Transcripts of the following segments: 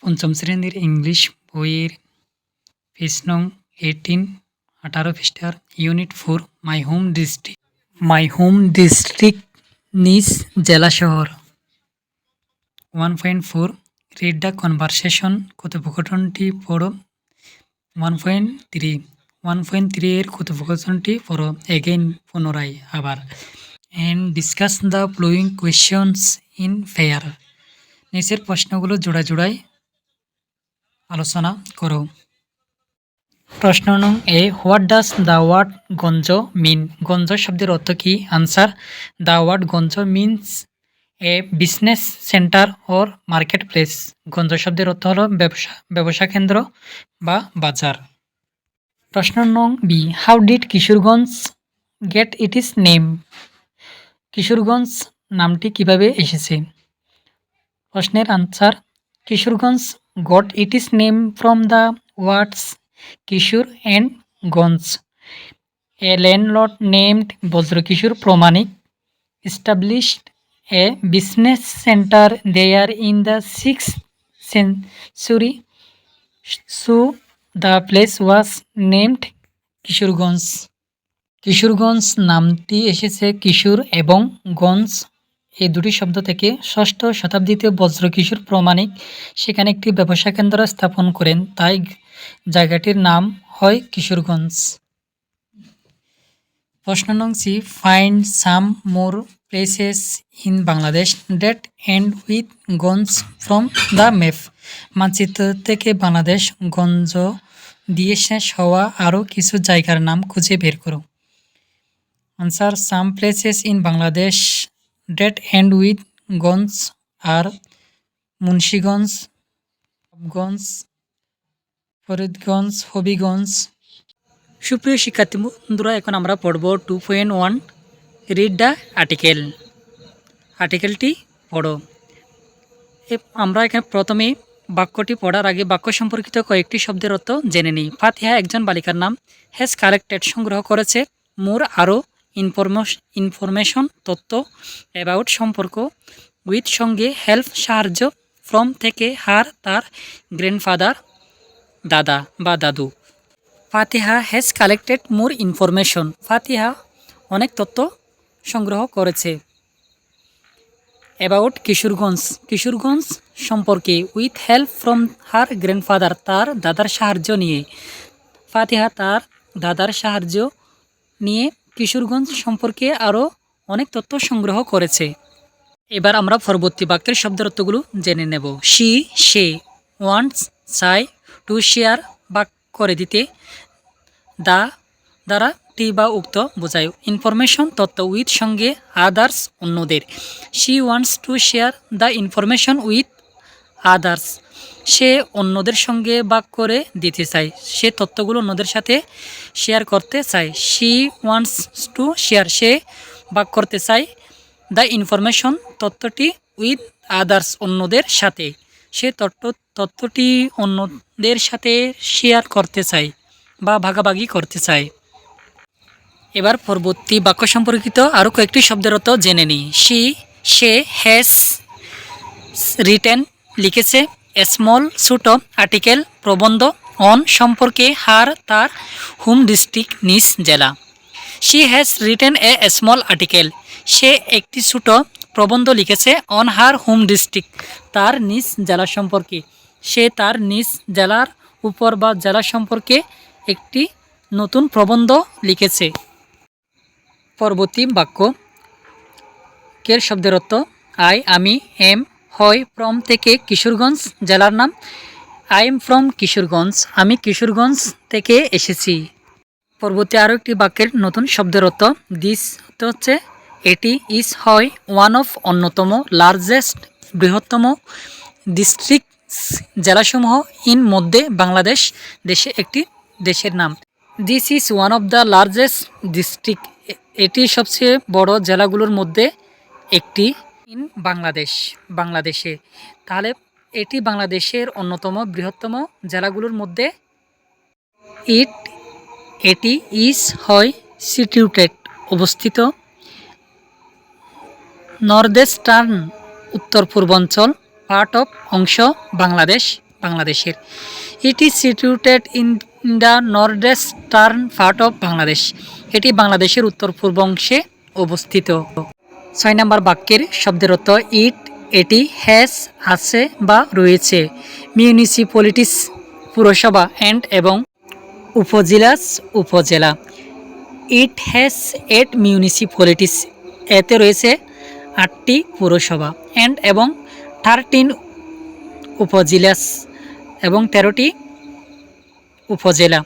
পঞ্চম শ্রেণীর ইংলিশ বইয়ের পেজ নং 18 পৃষ্ঠার ইউনিট 4 মাই হোম ডিস্ট্রিক্ট নিজ জেলা শহর। 1.4 রিড দ্য কনভারসেশন, কথোপকথনটি পড়ো। 1.3 এর কথোপকথনটি পড়ো এগেইন, পুনরায়, আবার। And discuss the following questions in pair, নিচের প্রশ্নগুলো জোড়ায় আলোচনা করো। প্রশ্ন নং এ, হোয়াট ডাজ দ্য ওয়ার্ড গঞ্জ মিন? গঞ্জ শব্দের অর্থ কি? আনসার, দ্য ওয়ার্ড গঞ্জ means a business centre or market place. গঞ্জ শব্দের অর্থ হলো ব্যবসা কেন্দ্র বা বাজার। প্রশ্ন নং B, how did Kishoreganj get its name? Kishoreganj নামটি কিভাবে এসেছে? প্রশ্নের answer, Kishoreganj got its name from the words Kishore and Ganj. A landlord named Bajrakishore Pramanik established a business center there in the 6th century, so the place was named Kishoreganj. Kishoreganj নামটি এসেছে কিশোর এবং গঞ্জ এই দুটি শব্দ থেকে। 6ষ্ঠ শতাব্দীতে বজ্রকিশোর প্রমাণিক সেখানে একটি ব্যবসা কেন্দ্র স্থাপন করেন, তাই জায়গাটির নাম হয় কিশোরগঞ্জ। প্রশ্ন নং C, find some more places in Bangladesh that end with ganj from the map. মানচিত্র থেকে বাংলাদেশ গঞ্জ দিয়ে শেষ হওয়া আরও কিছু জায়গার নাম খুঁজে বের করো। Answer, some places in Bangladesh that end with ganj আর মুন্সিগঞ্জ, গঞ্জ, ফরিদগঞ্জ, হবিগঞ্জ। সুপ্রিয় শিক্ষার্থী বন্ধুরা, এখন আমরা পড়ব 2.1 রিড দ্য আর্টিকেল। আর্টিকেলটি পড়ো। আমরা এখানে প্রথমে বাক্যটি পড়ার আগে বাক্য সম্পর্কিত কয়েকটি শব্দের অর্থ জেনে নিই। ফাতিহা একজন বালিকার নাম। হ্যাজ কালেক্টেড সংগ্রহ করেছে। মোর আরও ইনফরমেশন তথ্য। অ্যাবাউট সম্পর্ক। উইথ সঙ্গে। হেল্প সাহায্য। ফ্রম থেকে। হার তার। গ্র্যান্ডফাদার দাদা বা দাদু। ফাতিহা হ্যাজ কালেক্টেড মোর ইনফরমেশন। ফাতিহা অনেক তথ্য সংগ্রহ করেছে। অ্যাবাউট কিশোরগঞ্জ, কিশোরগঞ্জ সম্পর্কে। With help from her grandfather, তার দাদার সাহায্য নিয়ে। ফাতিহা তার দাদার সাহায্য নিয়ে কিশোরগঞ্জ সম্পর্কে আরও অনেক তথ্য সংগ্রহ করেছে। এবার আমরা পরবর্তী বাক্যের শব্দের অর্থগুলো জেনে নেব। She, say. ওয়ান্টস, চাই। টু শেয়ার, ভাগ করে দিতে। দা দ্বারা টি বা উক্ত বোঝায়। ইনফরমেশন তথ্য। উইথ সঙ্গে। আদার্স অন্যদের। She wants to share the information with others, সে অন্যদের সঙ্গে ভাগ করে দিতে চায়, সে তথ্যগুলো অন্যদের সাথে শেয়ার করতে চায়। শি ওয়ান্টস টু শেয়ার, সে ভাগ করতে চায়। দ্য ইনফরমেশন তথ্যটি। উইথ আদার্স অন্যদের সাথে, সে তথ্যটি অন্যদের সাথে শেয়ার করতে চায় বা ভাগাভাগি করতে চায়। এবার পরবর্তী বাক্য সম্পর্কিত আরও কয়েকটি শব্দের অর্থ জেনে নিই। She, say. হ্যাজ রিটেন, লিখেছে। এ স্মল, ছোট। আর্টিকেল, প্রবন্ধ। অন, সম্পর্কে। হার, তার। হোম ডিস্ট্রিক্ট, নিজ জেলা। She has written a small article, সে একটি ছোট প্রবন্ধ লিখেছে। অন হার হোম ডিস্ট্রিক্ট, তার নিজ জেলা সম্পর্কে, সে তার নিজ জেলার উপর বা জেলা সম্পর্কে একটি নতুন প্রবন্ধ লিখেছে। পরবর্তী বাক্য কের শব্দের অর্থ। আই, আমি। এম, হয়। ফ্রম থেকে। কিশোরগঞ্জ জেলার নাম। আই এম ফ্রম কিশোরগঞ্জ, আমি কিশোরগঞ্জ থেকে এসেছি। পরবর্তী আরও একটি বাক্যের নতুন শব্দের অর্থ। দিস হচ্ছে এটি। ইজ, হয়। ওয়ান অফ, অন্যতম। লার্জেস্ট, বৃহত্তম। ডিস্ট্রিক্ট, জেলাসমূহ। ইন, মধ্যে। বাংলাদেশ, দেশে, একটি দেশের নাম। This is one of the largest district, এটি সবচেয়ে বড় জেলাগুলোর মধ্যে একটি। ইন, বাংলাদেশ, বাংলাদেশে। তাহলে এটি বাংলাদেশের অন্যতম বৃহত্তম জেলাগুলোর মধ্যে। ইট, এটি। ইজ, হয়। সিটিউটেড, অবস্থিত। নর্থ ইস্টার্ন, উত্তর পূর্বাঞ্চল। পার্ট অফ, অংশ। বাংলাদেশ, বাংলাদেশের। It is situated in the north eastern part of Bangladesh. এটি বাংলাদেশের উত্তর পূর্ব অংশে অবস্থিত। 6 নম্বর বাক্যের শব্দের অর্থ ইট এটি, হ্যাজ আছে বা রয়েছে, মিউনিসিপ্যালিটিস পুরসভা, অ্যান্ড এবং উপজেলাস উপজেলা। ইট হ্যাজ 8 মিউনিসিপ্যালিটিস, এতে রয়েছে 8টি পুরসভা, অ্যান্ড এবং 13 উপজেলাস এবং 13টি উপজেলা।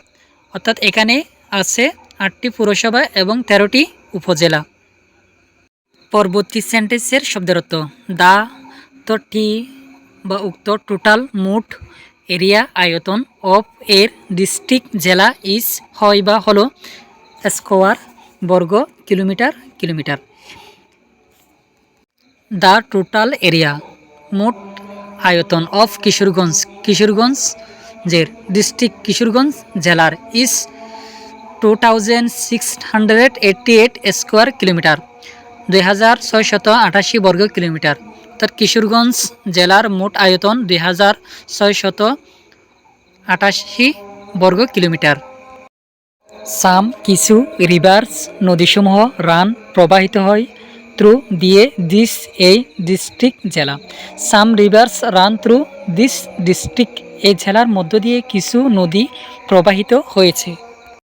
অর্থাৎ এখানে আছে 8টি পুরসভা এবং 13টি উপজেলা। পরবর্তী সেন্টেন্সের শব্দের অর্থ দা টি বা উক্ত টোটাল মোট এরিয়া আয়তন অফ এর ডিস্ট্রিক্ট জেলা ইজ হয় বা হলো স্কোয়ার বর্গ কিলোমিটার। দ্য টোটাল এরিয়া মোট আয়তন অফ কিশোরগঞ্জের ডিস্ট্রিক্ট কিশোরগঞ্জ জেলার ইজ 2688 স্কোয়ার কিলোমিটার, 2688 বর্গ কিলোমিটার। অর্থাৎ কিশোরগঞ্জ জেলার মোট আয়তন 2688 বর্গ কিলোমিটার। সাম কিছু রিভার্স নদীসমূহ রান প্রবাহিত হয় থ্রু দিয়ে দিস এই ডিস্ট্রিক্ট জেলা। Some rivers run through this district, এই জেলার মধ্য দিয়ে কিছু নদী প্রবাহিত হয়েছে।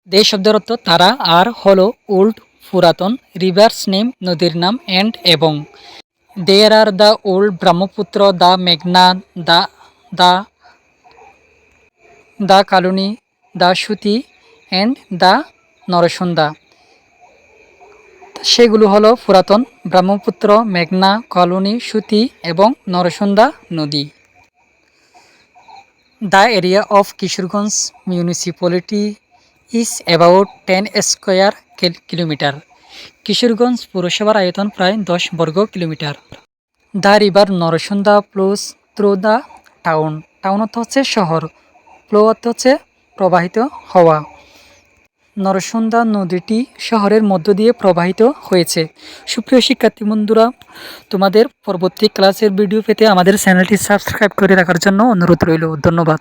দে শব্দের অর্থ তারা, আর হলো ওল্ড পুরাতন, রিভার্স নেম নদীর নাম, অ্যান্ড এবং। There are the old Brahmaputra, the মেঘনা, the Kalni, the Suti, and the Narsunda. সেগুলো হলো পুরাতন ব্রহ্মপুত্র, মেঘনা, কালনী, সুতি এবং নরসুন্দা নদী। The area of Kishoreganj municipality is about 10 square kilometre. Kishoreganj পৌরসভার আয়তন প্রায় 10 বর্গ kilometre. The river Narsunda flows through the town. Town অর্থ হচ্ছে শহর, ফ্লো অর্থ হচ্ছে প্রবাহিত হওয়া। নরসুন্দা নদীটি শহরের মধ্য দিয়ে প্রবাহিত হয়েছে। সুপ্রিয় শিক্ষার্থী বন্ধুরা, তোমাদের পরবর্তী ক্লাসের ভিডিও পেতে আমাদের চ্যানেলটি সাবস্ক্রাইব করে রাখার জন্য অনুরোধ রইল। ধন্যবাদ।